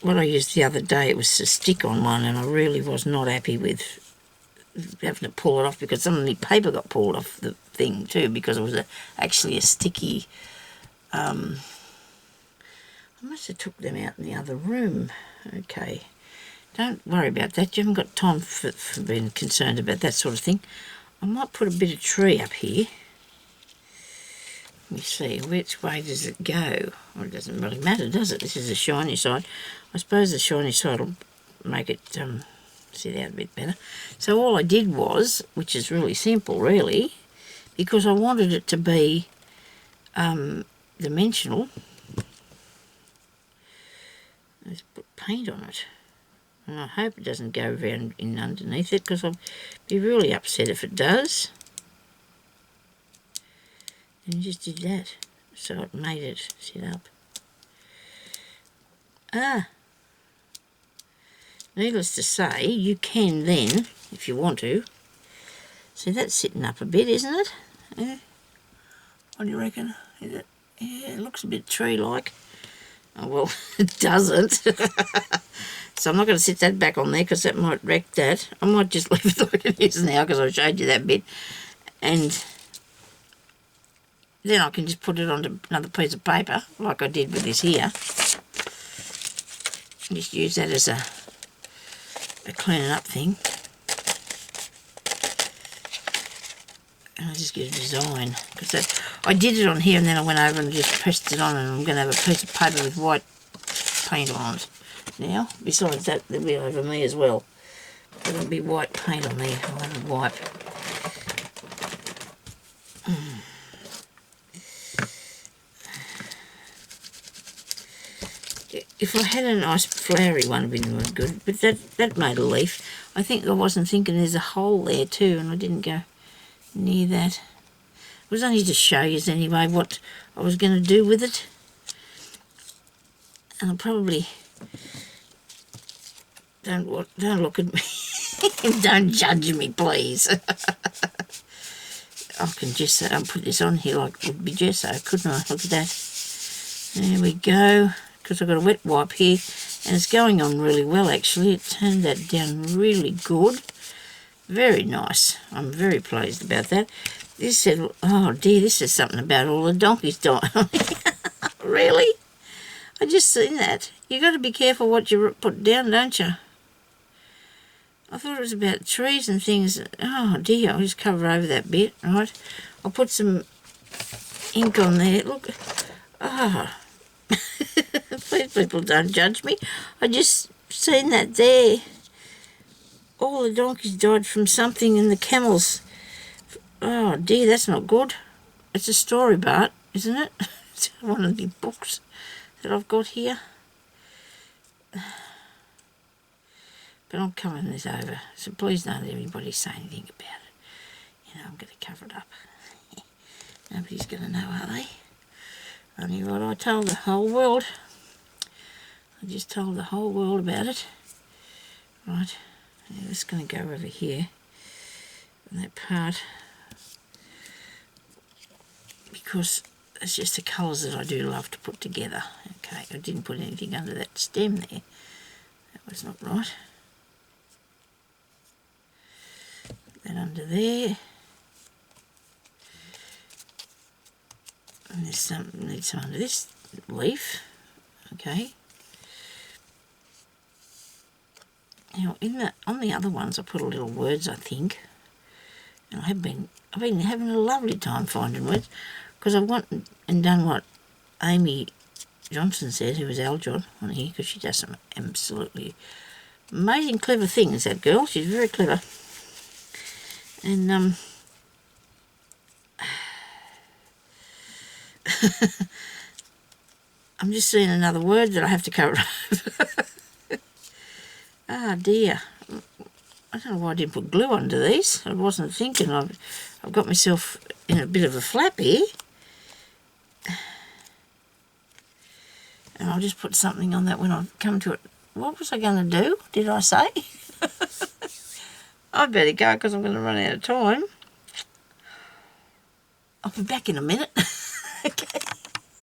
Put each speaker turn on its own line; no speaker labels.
what I used the other day, it was a stick-on one, and I really was not happy with having to pull it off because some of the paper got pulled off the thing too because it was actually a sticky. I must have took them out in the other room. Okay, don't worry about that. You haven't got time for being concerned about that sort of thing. I might put a bit of tree up here. Let me see, which way does it go? Well, it doesn't really matter, does it? This is the shiny side. I suppose the shiny side will make it sit out a bit better. So all I did was, which is really simple really, because I wanted it to be dimensional, let's put paint on it. And I hope it doesn't go around in underneath it because I'll be really upset if it does. And you just did that, so it made it sit up. Needless to say, you can then, if you want to, see that's sitting up a bit, isn't it? Yeah. What do you reckon? Is it? Yeah, it looks a bit tree-like. Oh, well, it doesn't. So I'm not going to sit that back on there because that might wreck that. I might just leave it like it is now because I showed you that bit. And then I can just put it onto another piece of paper like I did with this here. Just use that as a cleaning up thing. And I'll just get a design because I did it on here and then I went over and just pressed it on, and I'm going to have a piece of paper with white paint on it now. Besides that, there'll be over me as well. There'll be white paint on there. I'll have a wipe. If I had a nice flowery one, it would have been good, but that made a leaf. I think I wasn't thinking there's a hole there too, and I didn't go near that. It was only to show you anyway what I was going to do with it. And I'll probably... Don't look at me. Don't judge me, please. I can just I'll put this on here like it would be gesso, couldn't I? Look at that. There we go. Because I've got a wet wipe here, and it's going on really well actually. It turned that down really good. Very nice. I'm very pleased about that. This said, oh dear, this is something about all the donkeys dying. Really? I just seen that. You got to be careful what you put down, don't you? I thought it was about trees and things. Oh dear, I'll just cover over that bit, right? I'll put some ink on there. Look. Ah. Please, people, don't judge me. I just seen that there. All the donkeys died from something in the camels. Oh dear, that's not good. It's a story, Bart, isn't it? It's one of the books that I've got here. But I'm covering this over, so please don't let anybody say anything about it. You know, I'm going to cover it up. Nobody's going to know, are they? Only what I told the whole world. I just told the whole world about it. Right, now this is going to go over here. And that part. Because it's just the colours that I do love to put together. Okay, I didn't put anything under that stem there. That was not right. Put that under there. And there's some, need some under this leaf. Okay. Now on the other ones I put a little words, I think. And I've been having a lovely time finding words because I've went and done what Amy Johnson said, who was Aljon on here, because she does some absolutely amazing clever things, that girl. She's very clever. And I'm just seeing another word that I have to cover over. Ah dear. I don't know why I didn't put glue under these. I wasn't thinking. I've got myself in a bit of a flap here. And I'll just put something on that when I come to it. What was I going to do? Did I say? I'd better go because I'm going to run out of time. I'll be back in a minute.